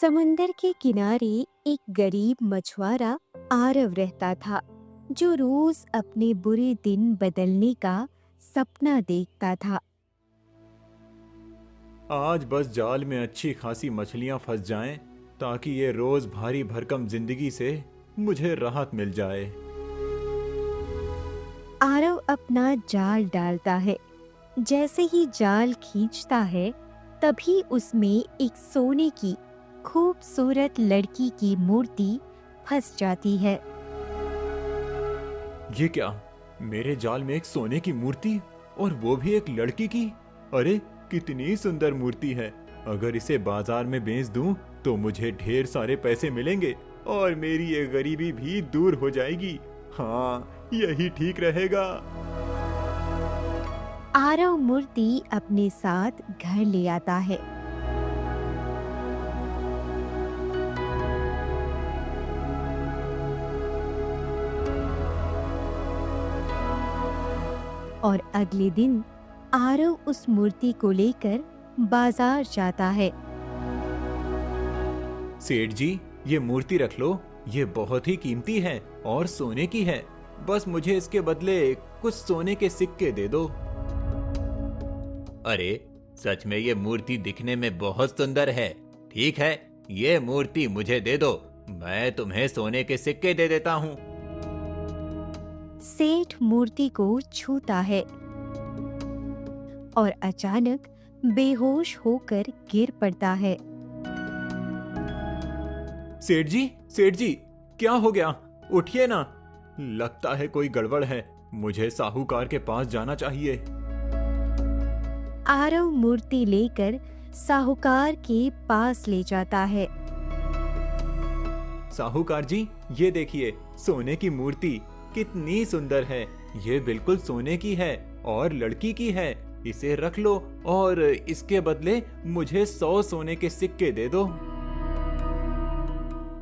समुंदर के किनारे एक गरीब मछुआरा आरव रहता था, जो रोज अपने बुरे दिन बदलने का सपना देखता था। आज बस जाल में अच्छी खासी मछलियां फंस जाएं ताकि ये रोज भारी भरकम जिंदगी से मुझे राहत मिल जाए। आरव अपना जाल डालता है। जैसे ही जाल खींचता है, तभी उसमें एक सोने की खूबसूरत लड़की की मूर्ति फंस जाती है। ये क्या, मेरे जाल में एक सोने की मूर्ति, और वो भी एक लड़की की। अरे कितनी सुंदर मूर्ति है। अगर इसे बाजार में बेच दूं तो मुझे ढेर सारे पैसे मिलेंगे और मेरी ये गरीबी भी दूर हो जाएगी। हाँ, यही ठीक रहेगा। आरव मूर्ति अपने साथ घर ले आता है। और अगले दिन आरव उस मूर्ति को लेकर बाजार जाता है। सेठ जी, ये मूर्ति रख लो। ये बहुत ही कीमती है और सोने की है। बस मुझे इसके बदले कुछ सोने के सिक्के दे दो। अरे सच में ये मूर्ति दिखने में बहुत सुंदर है। ठीक है, ये मूर्ति मुझे दे दो। मैं तुम्हें सोने के सिक्के दे देता हूँ। सेठ मूर्ति को छूता है और अचानक बेहोश होकर गिर पड़ता है। सेठ जी, क्या हो गया? उठिए ना। लगता है कोई गड़बड़ है। मुझे साहूकार के पास जाना चाहिए। आरव मूर्ति लेकर साहूकार के पास ले जाता है। साहूकार जी, ये देखिए, सोने की मूर्ति कितनी सुंदर है। ये बिल्कुल सोने की है और लड़की की है। इसे रख लो और इसके बदले मुझे 100 सोने के सिक्के दे दो।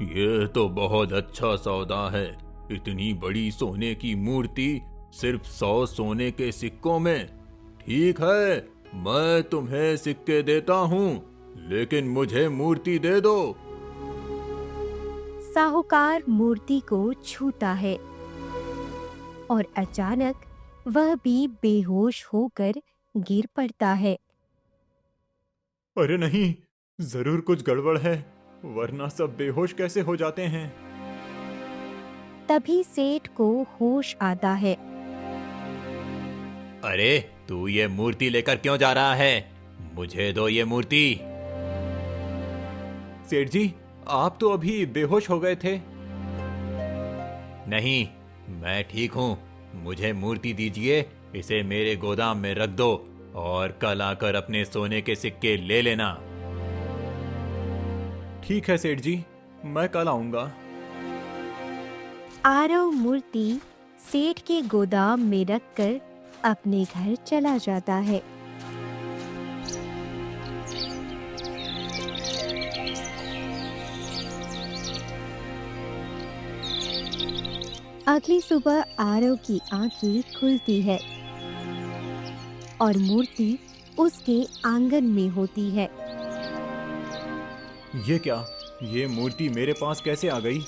ये तो बहुत अच्छा सौदा है। इतनी बड़ी सोने की मूर्ति सिर्फ 100 सोने के सिक्कों में। ठीक है, मैं तुम्हें सिक्के देता हूँ, लेकिन मुझे मूर्ति दे दो। साहूकार मूर्ति को छूता है और अचानक वह भी बेहोश होकर गिर पड़ता है। अरे नहीं, जरूर कुछ गड़बड़ है, वरना सब बेहोश कैसे हो जाते हैं। तभी सेठ को होश आता है। अरे तू ये मूर्ति लेकर क्यों जा रहा है? मुझे दो ये मूर्ति। सेठ जी, आप तो अभी बेहोश हो गए थे। नहीं, मैं ठीक हूँ। मुझे मूर्ति दीजिए, इसे मेरे गोदाम में रख दो और कल आकर अपने सोने के सिक्के ले लेना। ठीक है सेठ जी, मैं कल आऊंगा। आरव मूर्ति सेठ के गोदाम में रखकर अपने घर चला जाता है। अगली सुबह आरव की आंखें खुलती है और मूर्ति उसके आंगन में होती है। ये क्या? ये मूर्ति मेरे पास कैसे आ गई?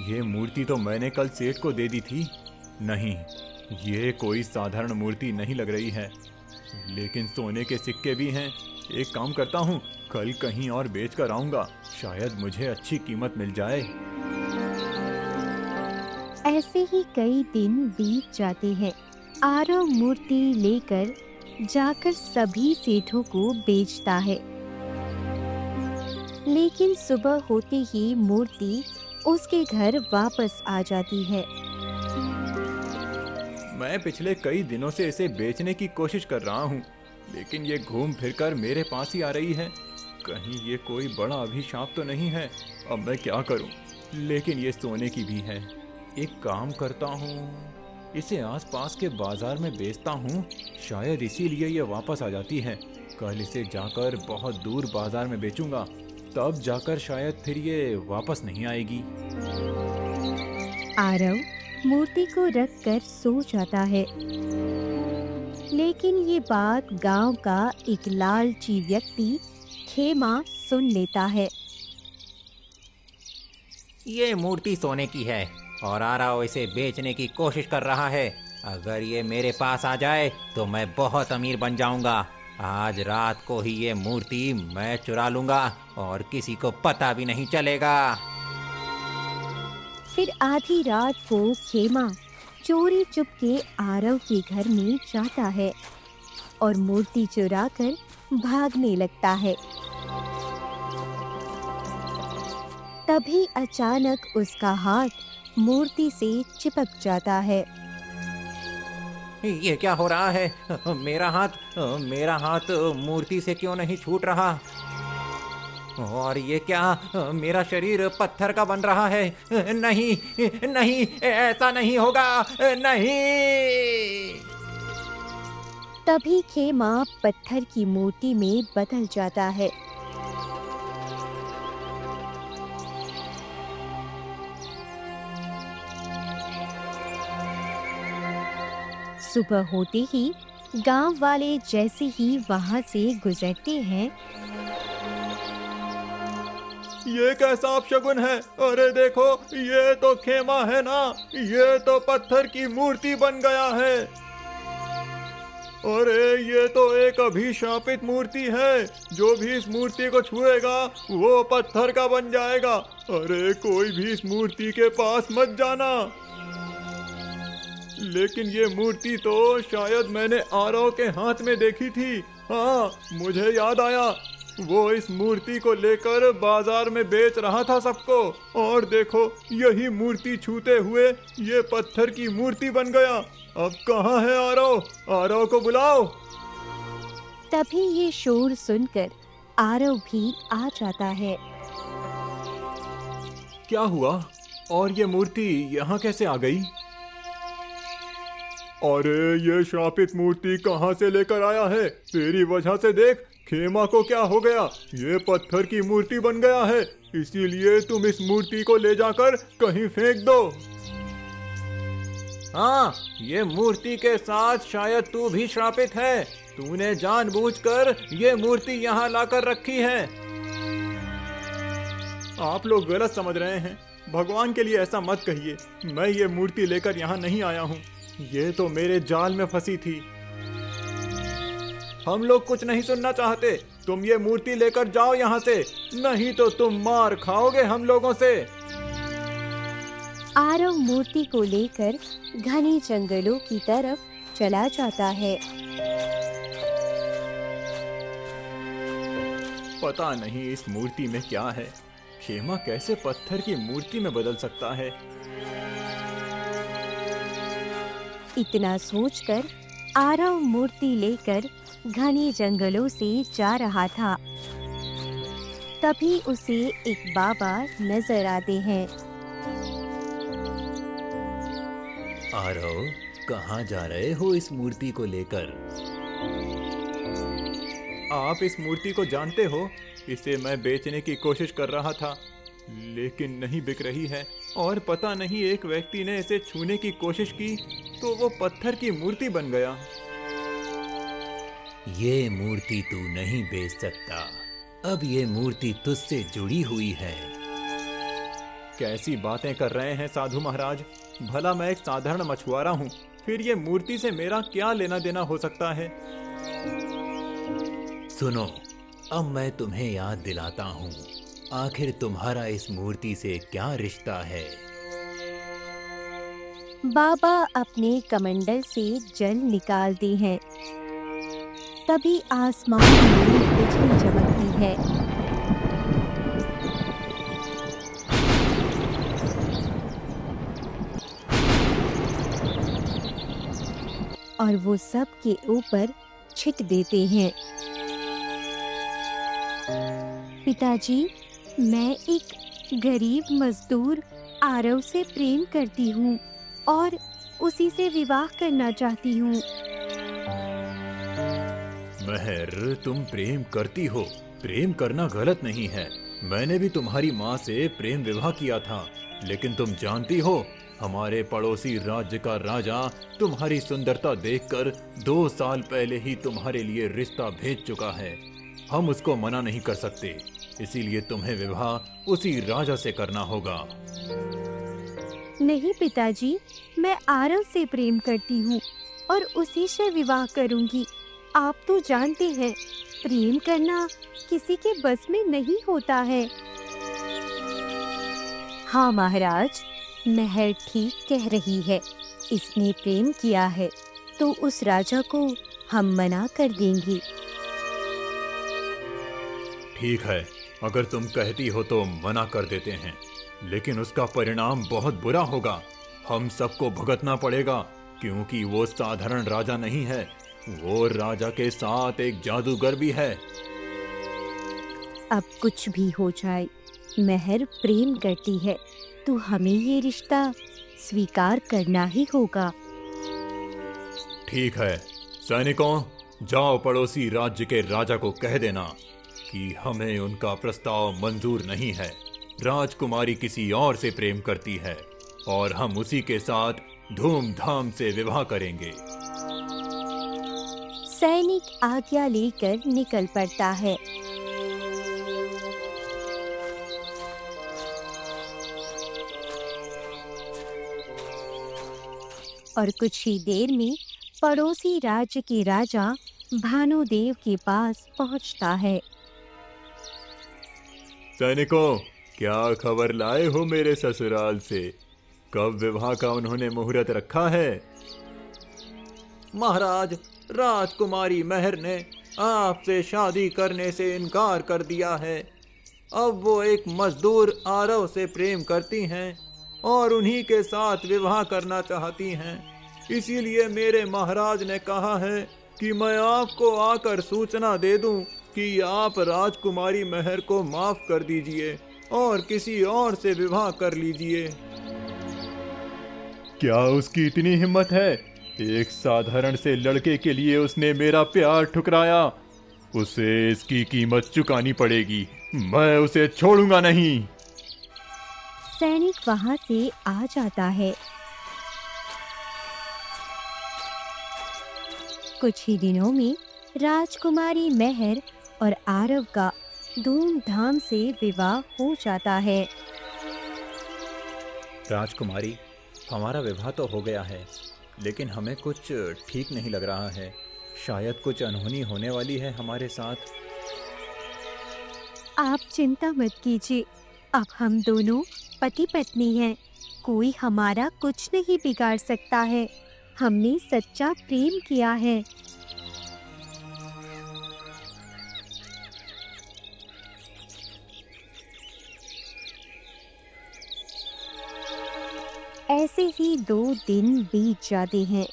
ये मूर्ति तो मैंने कल सेठ को दे दी थी। नहीं, ये कोई साधारण मूर्ति नहीं लग रही है। लेकिन सोने के सिक्के भी हैं। एक काम करता हूँ, कल कहीं और बेच कर आऊंगा। शायद मुझे अच्छी कीमत मिल जाए। ऐसे ही कई दिन बीत जाते हैं। आरव मूर्ति लेकर जाकर सभी सेठों को बेचता है, लेकिन सुबह होते ही मूर्ति उसके घर वापस आ जाती है। मैं पिछले कई दिनों से इसे बेचने की कोशिश कर रहा हूँ, लेकिन ये घूम फिरकर मेरे पास ही आ रही है। कहीं ये कोई बड़ा अभिशाप तो नहीं है? अब मैं क्या करूँ? लेकिन ये सोने की भी है। एक काम करता हूँ, इसे आसपास के बाजार में बेचता हूँ। शायद इसीलिए ये वापस आ जाती है। कल इसे जाकर बहुत दूर बाजार में बेचूंगा, तब जाकर शायद फिर ये वापस नहीं आएगी। आरव मूर्ति को रखकर सो जाता है, लेकिन ये बात गांव का एक लालची व्यक्ति खेमा सुन लेता है। ये मूर्ति सोने की है और आरव इसे बेचने की कोशिश कर रहा है। अगर ये मेरे पास आ जाए तो मैं बहुत अमीर बन जाऊंगा। आज रात को ही ये मूर्ति मैं चुरा लूंगा और किसी को पता भी नहीं चलेगा। फिर आधी रात को खेमा चोरी चुपके आरव के घर में जाता है और मूर्ति चुराकर भागने लगता है। तभी अचानक उसका हाथ मूर्ति से चिपक जाता है। ये क्या हो रहा है? मेरा हाथ मूर्ति से क्यों नहीं छूट रहा? और ये क्या, मेरा शरीर पत्थर का बन रहा है? नहीं नहीं, ऐसा नहीं होगा, नहीं। तभी खेमा पत्थर की मूर्ति में बदल जाता है। सुबह होते ही गांव वाले जैसे ही वहां से गुजरते हैं, ये कैसा अपशगुन है? अरे देखो, ये तो खेमा है ना, ये तो पत्थर की मूर्ति बन गया है। अरे ये तो एक अभिशापित मूर्ति है, जो भी इस मूर्ति को छुएगा वो पत्थर का बन जाएगा। अरे कोई भी इस मूर्ति के पास मत जाना। लेकिन ये मूर्ति तो शायद मैंने आरव के हाथ में देखी थी। हाँ, मुझे याद आया, वो इस मूर्ति को लेकर बाजार में बेच रहा था सबको। और देखो, यही मूर्ति छूते हुए ये पत्थर की मूर्ति बन गया। अब कहाँ है आरव? आरव को बुलाओ। तभी ये शोर सुनकर आरव भी आ जाता है। क्या हुआ? और ये मूर्ति यहाँ कैसे आ गई? अरे ये श्रापित मूर्ति कहाँ से लेकर आया है? तेरी वजह से देख खेमा को क्या हो गया। ये पत्थर की मूर्ति बन गया है, इसीलिए तुम इस मूर्ति को ले जाकर कहीं फेंक दो। हाँ, ये मूर्ति के साथ शायद तू भी श्रापित है। तूने जानबूझकर ये मूर्ति यहाँ लाकर रखी है। आप लोग गलत समझ रहे हैं। भगवान के लिए ऐसा मत कहिए। मैं ये मूर्ति लेकर यहाँ नहीं आया हूँ। ये तो मेरे जाल में फंसी थी। हम लोग कुछ नहीं सुनना चाहते। तुम ये मूर्ति लेकर जाओ यहाँ से, नहीं तो तुम मार खाओगे हम लोगों से। आरव मूर्ति को लेकर घने जंगलों की तरफ चला जाता है। पता नहीं इस मूर्ति में क्या है। खेमा कैसे पत्थर की मूर्ति में बदल सकता है? इतना सोचकर आरव मूर्ति लेकर घने जंगलों से जा रहा था। तभी उसे एक बाबा नजर आते हैं। आरव, कहाँ जा रहे हो इस मूर्ति को लेकर? आप इस मूर्ति को जानते हो? इसे मैं बेचने की कोशिश कर रहा था, लेकिन नहीं बिक रही है। और पता नहीं, एक व्यक्ति ने इसे छूने की कोशिश की तो वो पत्थर की मूर्ति बन गया। ये मूर्ति तू नहीं बेच सकता। अब ये मूर्ति तुझसे जुड़ी हुई है। कैसी बातें कर रहे हैं साधु महाराज? भला मैं एक साधारण मछुआरा हूँ, फिर ये मूर्ति से मेरा क्या लेना देना हो सकता है? सुनो, अब मैं तुम्हें याद दिलाता हूँ, आखिर तुम्हारा इस मूर्ति से क्या रिश्ता है? बाबा अपने कमंडल से जल निकालते हैं। तभी आसमान में बिजली चमकती है। और वो सब के ऊपर छिट देते हैं। पिताजी, मैं एक गरीब मजदूर आरव से प्रेम करती हूँ और उसी से विवाह करना चाहती हूँ। महर, तुम प्रेम करती हो। प्रेम करना गलत नहीं है। मैंने भी तुम्हारी माँ से प्रेम विवाह किया था, लेकिन तुम जानती हो, हमारे पड़ोसी राज्य का राजा तुम्हारी सुंदरता देखकर 2 साल पहले ही तुम्हारे लिए रिश्ता भेज चुका है। हम उसको मना नहीं कर सकते, इसीलिए तुम्हें विवाह उसी राजा से करना होगा। नहीं पिताजी, मैं आरव से प्रेम करती हूँ और उसी से विवाह करूँगी। आप तो जानते हैं, प्रेम करना किसी के बस में नहीं होता है। हाँ महाराज, महर ठीक कह रही है। इसने प्रेम किया है तो उस राजा को हम मना कर देंगे। ठीक है, अगर तुम कहती हो तो मना कर देते हैं, लेकिन उसका परिणाम बहुत बुरा होगा। हम सबको भुगतना पड़ेगा, क्योंकि वो साधारण राजा नहीं है, वो राजा के साथ एक जादूगर भी है। अब कुछ भी हो जाए, महर प्रेम करती है तो हमें ये रिश्ता स्वीकार करना ही होगा। ठीक है सैनिकों, जाओ पड़ोसी राज्य के राजा को कह देना कि हमें उनका प्रस्ताव मंजूर नहीं है। राजकुमारी किसी और से प्रेम करती है और हम उसी के साथ धूमधाम से विवाह करेंगे। सैनिक आज्ञा लेकर निकल पड़ता है। और कुछ ही देर में पड़ोसी राज्य के राजा भानुदेव के पास पहुंचता है। सैनिकों, क्या खबर लाए हो मेरे ससुराल से? कब विवाह का उन्होंने मुहूर्त रखा है? महाराज, राजकुमारी महर ने आपसे शादी करने से इनकार कर दिया है। अब वो एक मजदूर आरव से प्रेम करती हैं और उन्हीं के साथ विवाह करना चाहती हैं। इसीलिए मेरे महाराज ने कहा है कि मैं आपको आकर सूचना दे दूं कि आप राजकुमारी महर को माफ कर दीजिए और किसी और से विवाह कर लीजिए। क्या उसकी इतनी हिम्मत है? एक साधारण से लड़के के लिए उसने मेरा प्यार ठुकराया। उसे इसकी कीमत चुकानी पड़ेगी। मैं उसे छोड़ूंगा नहीं। सैनिक वहां से आ जाता है। कुछ ही दिनों में राजकुमारी महर और आरव का धूमधाम से विवाह हो जाता है। राजकुमारी, हमारा विवाह तो हो गया है, लेकिन हमें कुछ ठीक नहीं लग रहा है। शायद कुछ अनहोनी होने वाली है हमारे साथ। आप चिंता मत कीजिए, अब हम दोनों पति पत्नी हैं। कोई हमारा कुछ नहीं बिगाड़ सकता है। हमने सच्चा प्रेम किया है। ऐसे ही 2 दिन बीत जाते हैं।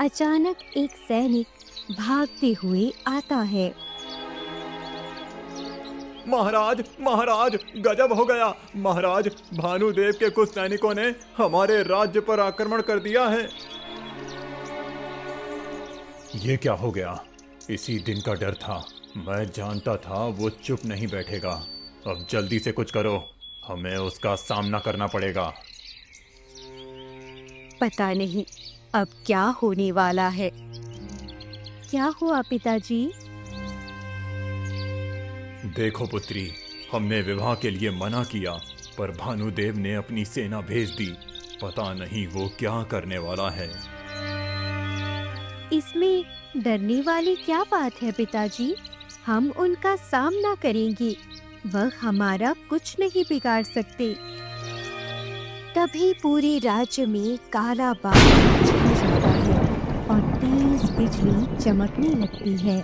अचानक एक सैनिक भागते हुए आता है। महाराज, महाराज, गजब हो गया। महाराज, भानुदेव के कुछ सैनिकों ने हमारे राज्य पर आक्रमण कर दिया है। ये क्या हो गया? इसी दिन का डर था। मैं जानता था वो चुप नहीं बैठेगा। अब जल्दी से कुछ करो, हमें उसका सामना करना पड़ेगा। पता नहीं अब क्या होने वाला है। क्या हुआ पिताजी? देखो पुत्री, हमने विवाह के लिए मना किया, पर भानुदेव ने अपनी सेना भेज दी। पता नहीं वो क्या करने वाला है। इसमें डरने वाली क्या बात है पिताजी? हम उनका सामना करेंगे। वह हमारा कुछ नहीं बिगाड़ सकते। तभी पूरे राज्य में काला बादल छा जाता है और तेज बिजली चमकने लगती है।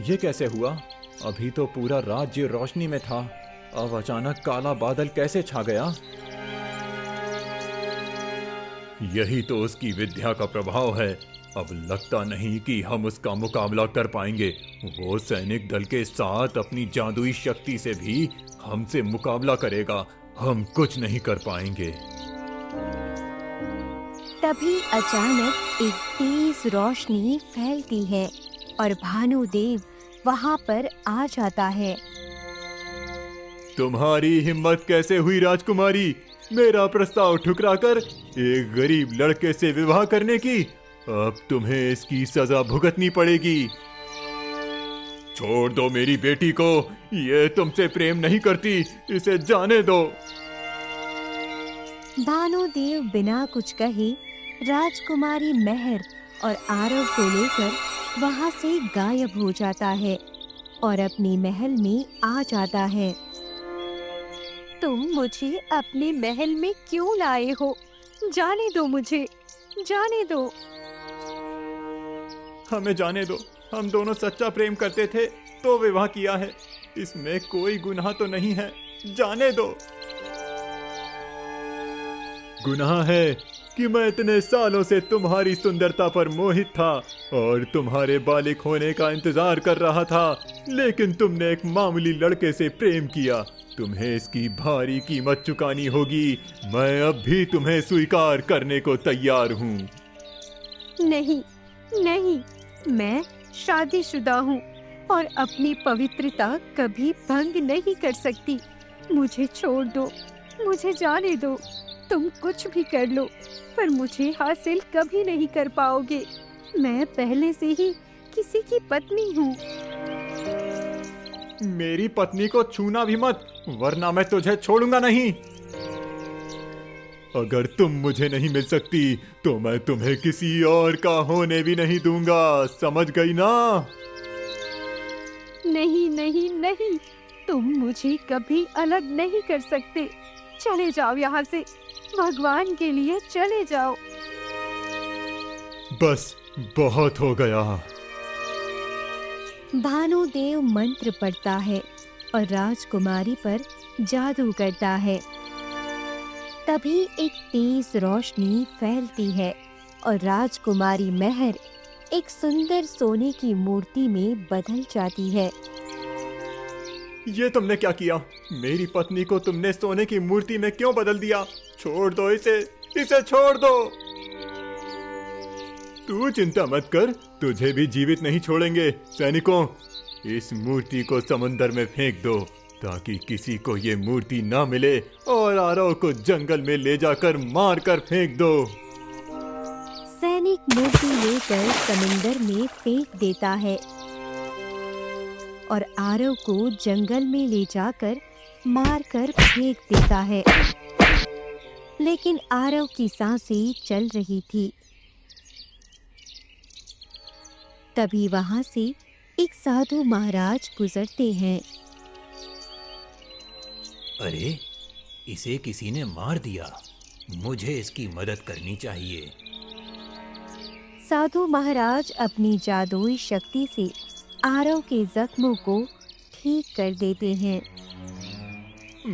ये कैसे हुआ? अभी तो पूरा राज्य रोशनी में था, अब अचानक काला बादल कैसे छा गया? यही तो उसकी विद्या का प्रभाव है। अब लगता नहीं कि हम उसका मुकाबला कर पाएंगे। वो सैनिक दल के साथ अपनी जादुई शक्ति से भी हमसे मुकाबला करेगा। हम कुछ नहीं कर पाएंगे। तभी अचानक एक तेज रोशनी फैलती है और भानुदेव वहां पर आ जाता है। तुम्हारी हिम्मत कैसे हुई राजकुमारी, मेरा प्रस्ताव ठुकराकर एक गरीब लड़के से विवाह करने की? अब तुम्हें इसकी सजा भुगतनी पड़ेगी। छोड़ दो मेरी बेटी को, ये तुमसे प्रेम नहीं करती, इसे जाने दो। भानुदेव बिना कुछ कहे राजकुमारी महर और आरव को लेकर वहां से गायब हो जाता है और अपने महल में आ जाता है। तुम मुझे अपने महल में क्यों लाए हो? जाने दो मुझे, जाने दो। हमें जाने दो, हम दोनों सच्चा प्रेम करते थे तो विवाह किया है, इसमें कोई गुनाह तो नहीं है, जाने दो। गुनाह है कि मैं इतने सालों से तुम्हारी सुंदरता पर मोहित था और तुम्हारे बालिक होने का इंतजार कर रहा था, लेकिन तुमने एक मामूली लड़के से प्रेम किया। तुम्हें इसकी भारी कीमत चुकानी होगी। मैं अब भी तुम्हें स्वीकार करने को तैयार हूँ। नहीं, नहीं, मैं शादीशुदा हूँ और अपनी पवित्रता कभी भंग नहीं कर सकती। मुझे छोड़ दो, मुझे जाने दो। तुम कुछ भी कर लो, पर मुझे हासिल कभी नहीं कर पाओगे। मैं पहले से ही किसी की पत्नी हूँ। मेरी पत्नी को छूना भी मत, वरना मैं तुझे छोड़ूंगा नहीं। अगर तुम मुझे नहीं मिल सकती तो मैं तुम्हें किसी और का होने भी नहीं दूंगा, समझ गई ना? नहीं, नहीं, नहीं, तुम मुझे कभी अलग नहीं कर सकते। चले जाओ यहाँ से, भगवान के लिए चले जाओ। बस बहुत हो गया। भानुदेव मंत्र पढ़ता है और राजकुमारी पर जादू करता है। तभी एक तेज रोशनी फैलती है और राजकुमारी महर एक सुंदर सोने की मूर्ति में बदल जाती है। ये तुमने क्या किया? मेरी पत्नी को तुमने सोने की मूर्ति में क्यों बदल दिया? छोड़ दो इसे, इसे छोड़ दो। तू चिंता मत कर, तुझे भी जीवित नहीं छोड़ेंगे। सैनिकों, इस मूर्ति को समंदर में फेंक दो ताकि किसी को ये मूर्ति ना मिले, और आरव को जंगल में ले जाकर मार कर फेंक दो। सैनिक मूर्ति लेकर समंदर में फेंक देता है और आरव को जंगल में ले जाकर मार कर फेंक देता है। लेकिन आरव की सांसें चल रही थी। तभी वहां से एक साधु महाराज गुजरते हैं। अरे, इसे किसी ने मार दिया, मुझे इसकी मदद करनी चाहिए। साधु महाराज अपनी जादुई शक्ति से आरव के जख्मों को ठीक कर देते हैं।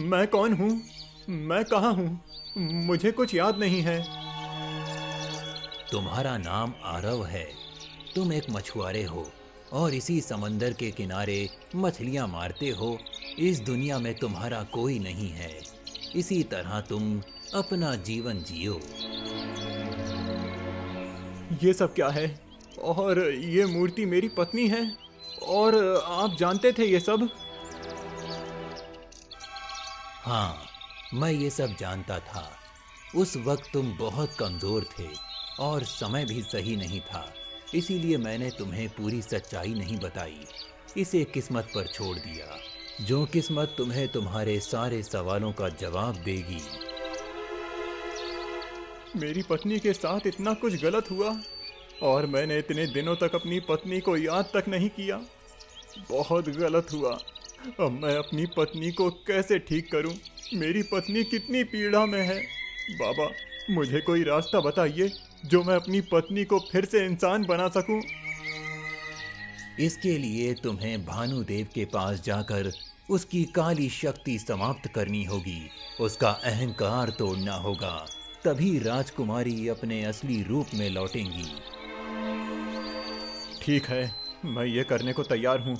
मैं कौन हूँ? मैं कहाँ हूँ? मुझे कुछ याद नहीं है। तुम्हारा नाम आरव है। तुम एक मछुआरे हो और इसी समंदर के किनारे मछलियां मारते हो। इस दुनिया में तुम्हारा कोई नहीं है। इसी तरह तुम अपना जीवन जियो। ये सब क्या है? और ये मूर्ति मेरी पत्नी है, और आप जानते थे ये सब? हाँ, मैं ये सब जानता था। उस वक्त तुम बहुत कमजोर थे और समय भी सही नहीं था, इसीलिए मैंने तुम्हें पूरी सच्चाई नहीं बताई। इसे किस्मत पर छोड़ दिया। जो किस्मत तुम्हें तुम्हारे सारे सवालों का जवाब देगी। मेरी पत्नी के साथ इतना कुछ गलत हुआ और मैंने इतने दिनों तक अपनी पत्नी को याद तक नहीं किया। बहुत गलत हुआ। अब मैं अपनी पत्नी को कैसे ठीक करूं? मेरी पत्नी कितनी पीड़ा में है। बाबा, मुझे कोई रास्ता बताइए जो मैं अपनी पत्नी को फिर से इंसान बना सकूं। इसके लिए तुम्हें भानुदेव के पास जाकर उसकी काली शक्ति समाप्त करनी होगी। उसका अहंकार तोड़ना होगा, तभी राजकुमारी अपने असली रूप में लौटेंगी। ठीक है, मैं ये करने को तैयार हूँ,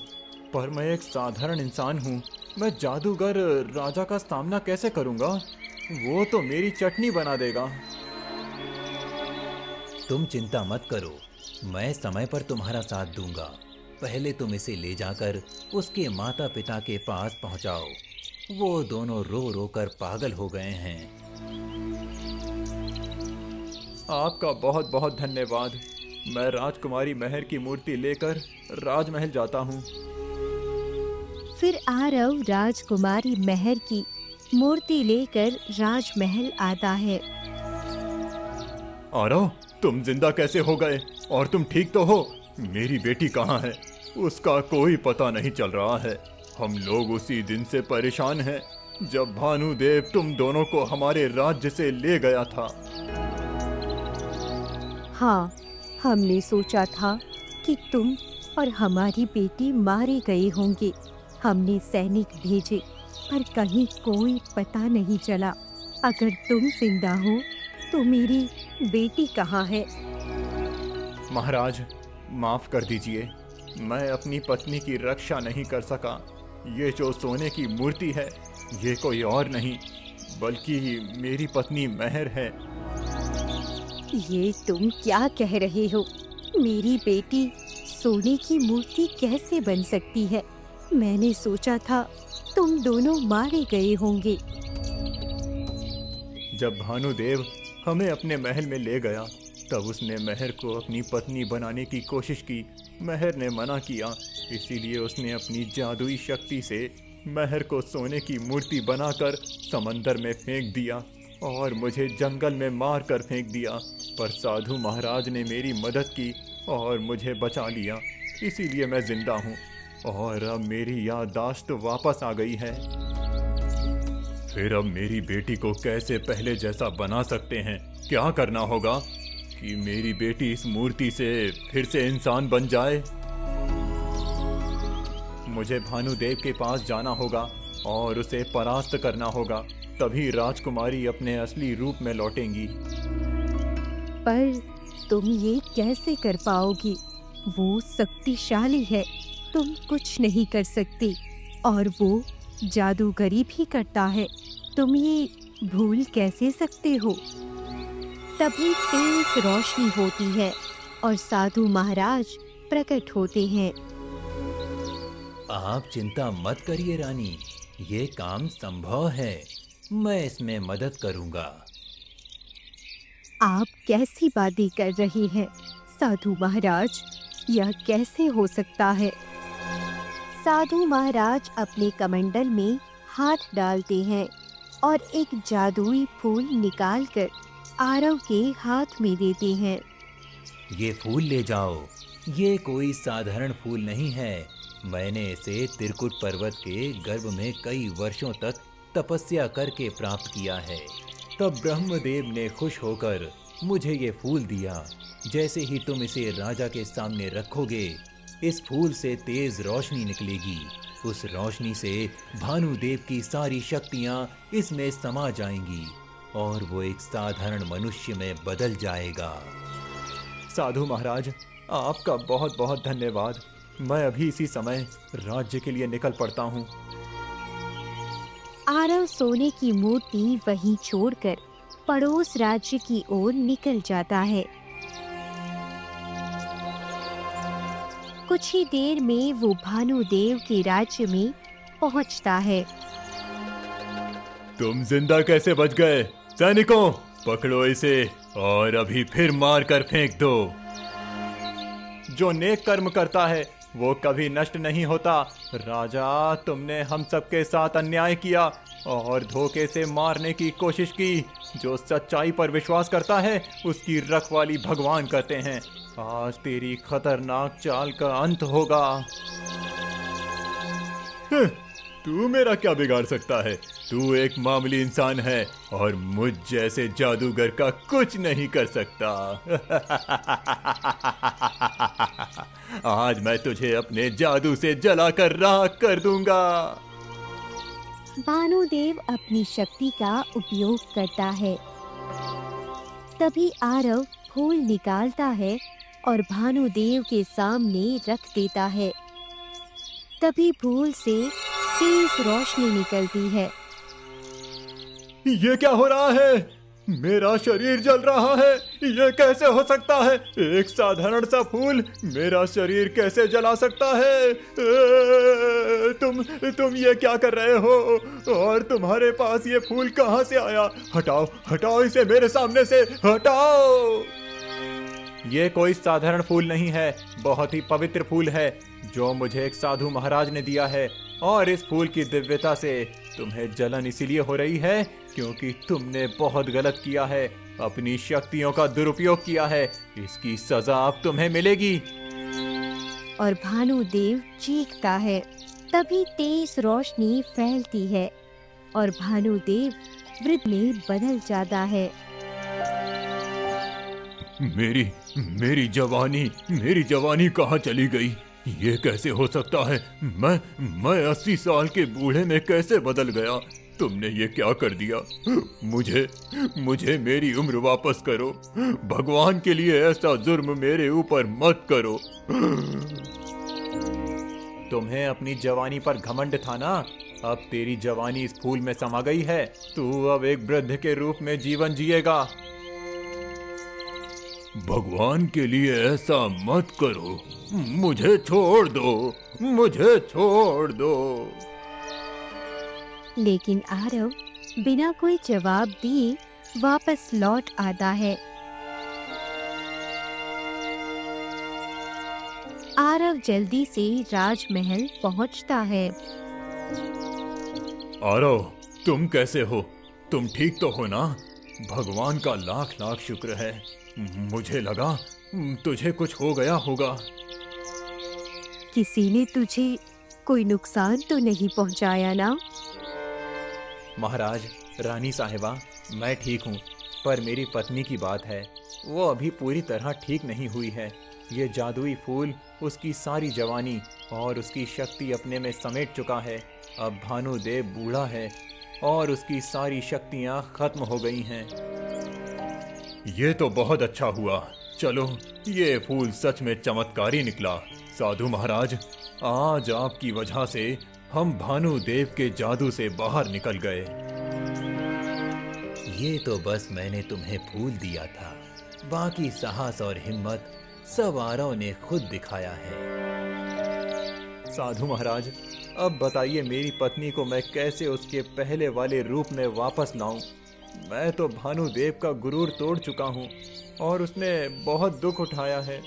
पर मैं एक साधारण इंसान हूँ। मैं जादूगर राजा का सामना कैसे करूँगा? वो तो मेरी चटनी बना देगा। तुम चिंता मत करो, मैं समय पर तुम्हारा साथ दूंगा। पहले तुम इसे ले जाकर उसके माता पिता के पास पहुंचाओ। वो दोनों रो रो कर पागल हो गए हैं। आपका बहुत बहुत धन्यवाद। मैं राजकुमारी महर की मूर्ति लेकर राजमहल जाता हूँ। फिर आरव राजकुमारी मेहर की मूर्ति लेकर राजमहल आता है। आरव, तुम जिंदा कैसे हो गए? और तुम ठीक तो हो? मेरी बेटी कहाँ है? उसका कोई पता नहीं चल रहा है। हम लोग उसी दिन से परेशान हैं जब भानुदेव तुम दोनों को हमारे राज्य से ले गया था। हाँ, हमने सोचा था कि तुम और हमारी बेटी मारे गए होंगे। हमने सैनिक भेजे पर कहीं कोई पता नहीं चला। अगर तुम जिंदा हो तो मेरी बेटी कहाँ है? महाराज, माफ कर दीजिए, मैं अपनी पत्नी की रक्षा नहीं कर सका। ये जो सोने की मूर्ति है, ये कोई और नहीं बल्कि मेरी पत्नी मेहर है। ये तुम क्या कह रहे हो? मेरी बेटी सोने की मूर्ति कैसे बन सकती है? मैंने सोचा था तुम दोनों मारे गए होंगे। जब भानुदेव हमें अपने महल में ले गया तब उसने मेहर को अपनी पत्नी बनाने की कोशिश की। मेहर ने मना किया, इसीलिए उसने अपनी जादुई शक्ति से मेहर को सोने की मूर्ति बनाकर समंदर में फेंक दिया और मुझे जंगल में मार कर फेंक दिया। पर साधु महाराज ने मेरी मदद की और मुझे बचा लिया, इसीलिए मैं जिंदा हूँ और अब मेरी याददाश्त वापस आ गई है। फिर अब मेरी बेटी को कैसे पहले जैसा बना सकते हैं? क्या करना होगा कि मेरी बेटी इस मूर्ति से फिर से इंसान बन जाए? मुझे भानुदेव के पास जाना होगा और उसे परास्त करना होगा, तभी राजकुमारी अपने असली रूप में लौटेंगी। पर तुम ये कैसे कर पाओगी? वो शक्तिशाली है, तुम कुछ नहीं कर सकती और वो जादूगरी भी करता है। तुम ये भूल कैसे सकते हो? तभी तेज रोशनी होती है और साधु महाराज प्रकट होते हैं। आप चिंता मत करिए रानी, ये काम संभव है, मैं इसमें मदद करूंगा। आप कैसी बातें कर रही हैं साधु महाराज? यह कैसे हो सकता है? साधु महाराज अपने कमंडल में हाथ डालते हैं और एक जादुई फूल निकालकर आरव के हाथ में देते हैं। ये फूल ले जाओ, ये कोई साधारण फूल नहीं है। मैंने इसे तिरकुट पर्वत के गर्भ में कई वर्षों तक तपस्या करके प्राप्त किया है। तब ब्रह्मदेव ने खुश होकर मुझे ये फूल दिया। जैसे ही तुम इसे राजा के सामने रखोगे, इस फूल से तेज रोशनी निकलेगी। उस रोशनी से भानुदेव की सारी शक्तियां इसमें समा जाएंगी और वो एक साधारण मनुष्य में बदल जाएगा। साधु महाराज, आपका बहुत बहुत धन्यवाद। मैं अभी इसी समय राज्य के लिए निकल पड़ता हूँ। आरव सोने की मूर्ति वहीं छोड़कर पड़ोस राज्य की ओर निकल जाता है। कुछ ही देर में वो भानुदेव के राज्य में पहुंचता है। तुम जिंदा कैसे बच गए? सैनिकों, पकड़ो इसे और अभी फिर मार कर फेंक दो। जो नेक कर्म करता है वो कभी नष्ट नहीं होता। राजा, तुमने हम सबके साथ अन्याय किया और धोखे से मारने की कोशिश की। जो सच्चाई पर विश्वास करता है उसकी रखवाली भगवान करते हैं। आज तेरी खतरनाक चाल का अंत होगा। तू मेरा क्या बिगाड़ सकता है? तू एक मामूली इंसान है और मुझ जैसे जादूगर का कुछ नहीं कर सकता। आज मैं तुझे अपने जादू से जलाकर राख कर दूंगा। भानुदेव अपनी शक्ति का उपयोग करता है। तभी आरव फूल निकालता है और भानुदेव के सामने रख देता है। तभी फूल से तेज रोशनी निकलती है। ये क्या हो रहा है? मेरा शरीर जल रहा है। ये कैसे हो सकता है? एक साधारण सा फूल मेरा शरीर कैसे जला सकता है? तुम ये क्या कर रहे हो? और तुम्हारे पास ये फूल कहाँ से आया? हटाओ, हटाओ इसे मेरे सामने से, हटाओ। ये कोई साधारण फूल नहीं है, बहुत ही पवित्र फूल है जो मुझे एक साधु महाराज ने दिया है और इस फूल की दिव्यता से तुम्हें जलन इसीलिए हो रही है क्योंकि तुमने बहुत गलत किया है, अपनी शक्तियों का दुरुपयोग किया है। इसकी सजा अब तुम्हें मिलेगी। और भानुदेव चीखता है। तभी तेज रोशनी फैलती है और भानुदेव वृत्त में बदल जाता है। मेरी जवानी कहाँ चली गई? ये कैसे हो सकता है? मैं 80 साल के बूढ़े में कैसे बदल गया? तुमने ये क्या कर दिया? मुझे मेरी उम्र वापस करो। भगवान के लिए ऐसा जुर्म मेरे ऊपर मत करो। तुम्हें अपनी जवानी पर घमंड था ना? अब तेरी जवानी इस फूल में समा गई है। तू अब एक वृद्ध के रूप में जीवन जिएगा। भगवान के लिए ऐसा मत करो। मुझे छोड़ दो। लेकिन आरव बिना कोई जवाब दिए वापस लौट आता है। आरव जल्दी से राजमहल पहुंचता है। आरव, तुम कैसे हो? तुम ठीक तो हो ना? भगवान का लाख लाख शुक्र है। मुझे लगा तुझे कुछ हो गया होगा। किसी ने तुझे कोई नुकसान तो नहीं पहुंचाया ना? महाराज, रानी साहिबा, मैं ठीक हूँ, पर मेरी पत्नी की बात है। वो अभी पूरी तरह ठीक नहीं हुई है। ये जादुई फूल उसकी सारी जवानी और उसकी शक्ति अपने में समेट चुका है। अब भानुदेव बूढ़ा है और उसकी सारी शक्तियाँ खत्म हो गई हैं। ये तो बहुत अच्छा हुआ। चलो, ये फूल सच में चमत्कारी निकला। साधु महाराज, आज आपकी वजह से हम भानुदेव के जादू से बाहर निकल गए। ये तो बस मैंने तुम्हें फूल दिया था, बाकी साहस और हिम्मत सब आरव ने खुद दिखाया है। साधु महाराज, अब बताइए मेरी पत्नी को मैं कैसे उसके पहले वाले रूप में वापस लाऊं? मैं तो भानुदेव का गुरूर तोड़ चुका हूँ और उसने बहुत दुख उठाया है।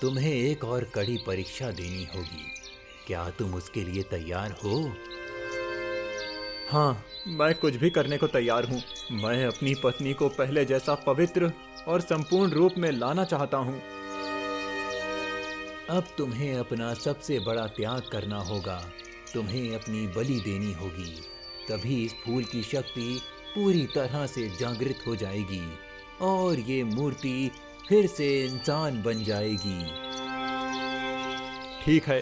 तुम्हें एक और कड़ी परीक्षा देनी होगी। क्या तुम उसके लिए तैयार हो? हाँ, मैं कुछ भी करने को तैयार हूँ। मैं अपनी पत्नी को पहले जैसा पवित्र और संपूर्ण रूप में लाना चाहता हूँ। अब तुम्हें अपना सबसे बड़ा त्याग करना होगा। तुम्हें अपनी बलि देनी होगी। तभी इस फूल की शक्ति पूरी तरह से जागृत हो जाएगी और ये मूर्ति फिर से इंसान बन जाएगी। ठीक है,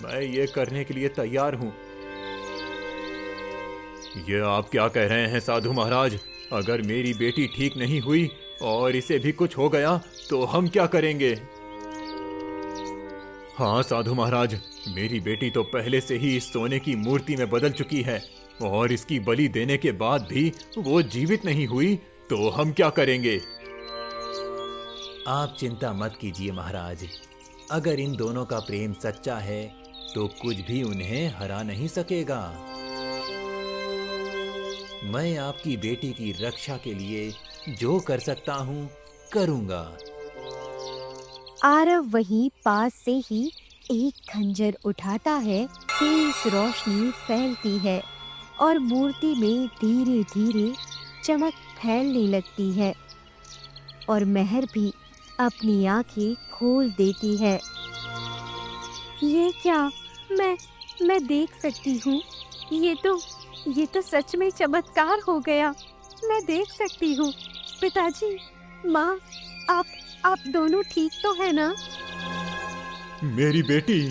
मैं ये करने के लिए तैयार हूँ। ये आप क्या कह रहे हैं साधु महाराज? अगर मेरी बेटी ठीक नहीं हुई और इसे भी कुछ हो गया तो हम क्या करेंगे? हाँ साधु महाराज, मेरी बेटी तो पहले से ही इस सोने की मूर्ति में बदल चुकी है और इसकी बलि देने के बाद भी वो जीवित नहीं हुई तो हम क्या करेंगे? आप चिंता मत कीजिए महाराज। अगर इन दोनों का प्रेम सच्चा है तो कुछ भी उन्हें हरा नहीं सकेगा। मैं आपकी बेटी की रक्षा के लिए जो कर सकता हूँ करूँगा। आरव वहीं पास से ही एक खंजर उठाता है। तेज रोशनी फैलती है और मूर्ति में धीरे धीरे चमक फैलने लगती है और मेहर भी अपनी आंखें खोल देती है। ये क्या? मैं देख सकती हूँ। ये तो सच में चमत्कार हो गया। मैं देख सकती हूँ। पिताजी, माँ, आप दोनों ठीक तो है ना? मेरी बेटी,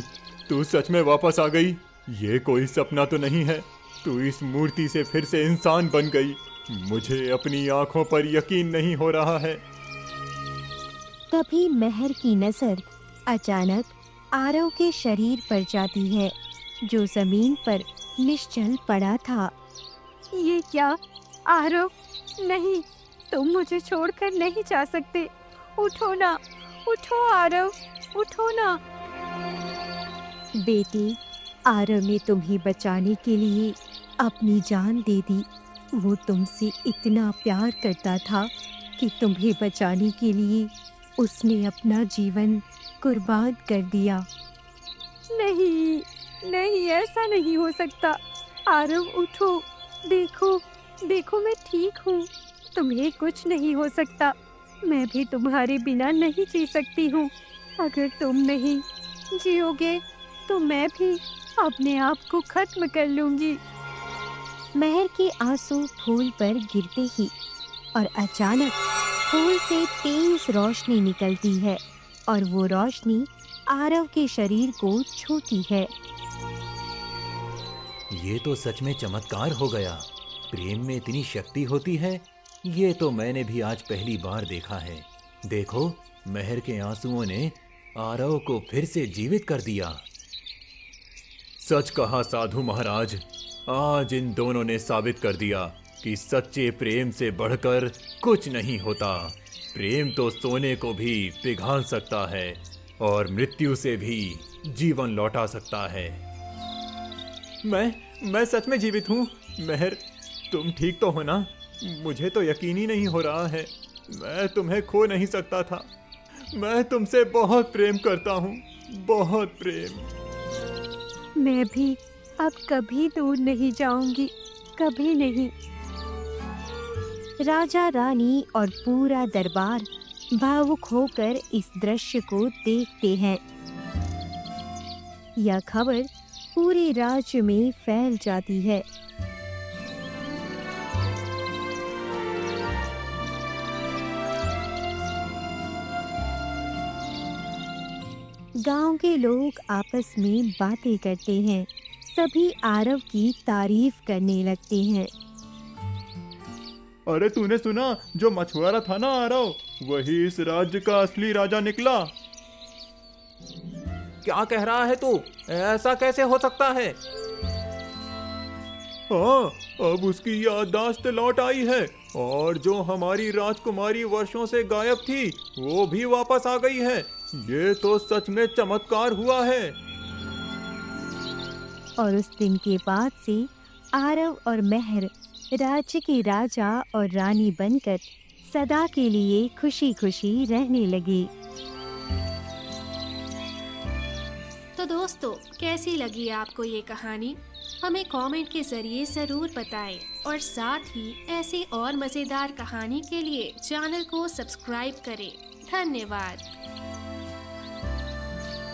तू सच में वापस आ गई। ये कोई सपना तो नहीं है। तू इस मूर्ति से फिर से इंसान बन गई। मुझे अपनी आंखों पर यकीन नहीं हो रहा है। तभी मेहर की नजर अचानक आरव के शरीर पर जाती है, जो जमीन पर निश्चल पड़ा था। ये क्या? आरव, नहीं, तुम मुझे छोड़कर नहीं जा सकते। उठो ना, उठो आरव, उठो ना। बेटी, आरव ने तुम्हें बचाने के लिए अपनी जान दे दी। वो तुमसे इतना प्यार करता था कि तुम्हें बचाने के लिए उसने अपना जीवन कुर्बान कर दिया। नहीं, नहीं, ऐसा नहीं हो सकता। आरव उठो, देखो, देखो मैं ठीक हूँ। तुम्हें कुछ नहीं हो सकता। मैं भी तुम्हारे बिना नहीं जी सकती हूँ। अगर तुम नहीं जियोगे तो मैं भी अपने आप को खत्म कर लूंगी। महर के आंसू फूल पर गिरते ही और अचानक फूल से तेज रोशनी निकलती है और वो रोशनी आरव के शरीर को छूती है। ये तो सच में चमत्कार हो गया। प्रेम में इतनी शक्ति होती है, ये तो मैंने भी आज पहली बार देखा है। देखो, महर के आंसुओं ने आरव को फिर से जीवित कर दिया। सच कहा साधु महाराज, आज इन दोनों ने साबित कर दिया कि सच्चे प्रेम से बढ़कर कुछ नहीं होता। प्रेम तो सोने को भी पिघाल सकता है और मृत्यु से भी जीवन लौटा सकता है। मैं सच में जीवित हूँ। महर, तुम ठीक तो हो ना? मुझे तो यकीन ही नहीं हो रहा है। मैं तुम्हें खो नहीं सकता था। मैं तुमसे बहुत प्रेम करता हूँ, बहुत प्रेम। मैं भी अब कभी दूर नहीं जाऊंगी, कभी नहीं। राजा रानी और पूरा दरबार भावुक होकर इस दृश्य को देखते हैं। यह खबर पूरे राज्य में फैल जाती है। गांव के लोग आपस में बातें करते हैं। सभी आरव की तारीफ करने लगते हैं। अरे तूने सुना, जो मछुआरा था ना आरव, वही इस राज्य का असली राजा निकला। क्या कह रहा है तू? ऐसा कैसे हो सकता है? हाँ, अब उसकी याददाश्त लौट आई है और जो हमारी राजकुमारी वर्षों से गायब थी वो भी वापस आ गई है। ये तो सच में चमत्कार हुआ है। और उस दिन के बाद से आरव और महर राज्य के राजा और रानी बनकर सदा के लिए खुशी खुशी रहने लगे। तो दोस्तों, कैसी लगी आपको ये कहानी? हमें कमेंट के जरिए जरूर बताएं और साथ ही ऐसे और मजेदार कहानी के लिए चैनल को सब्सक्राइब करें। धन्यवाद।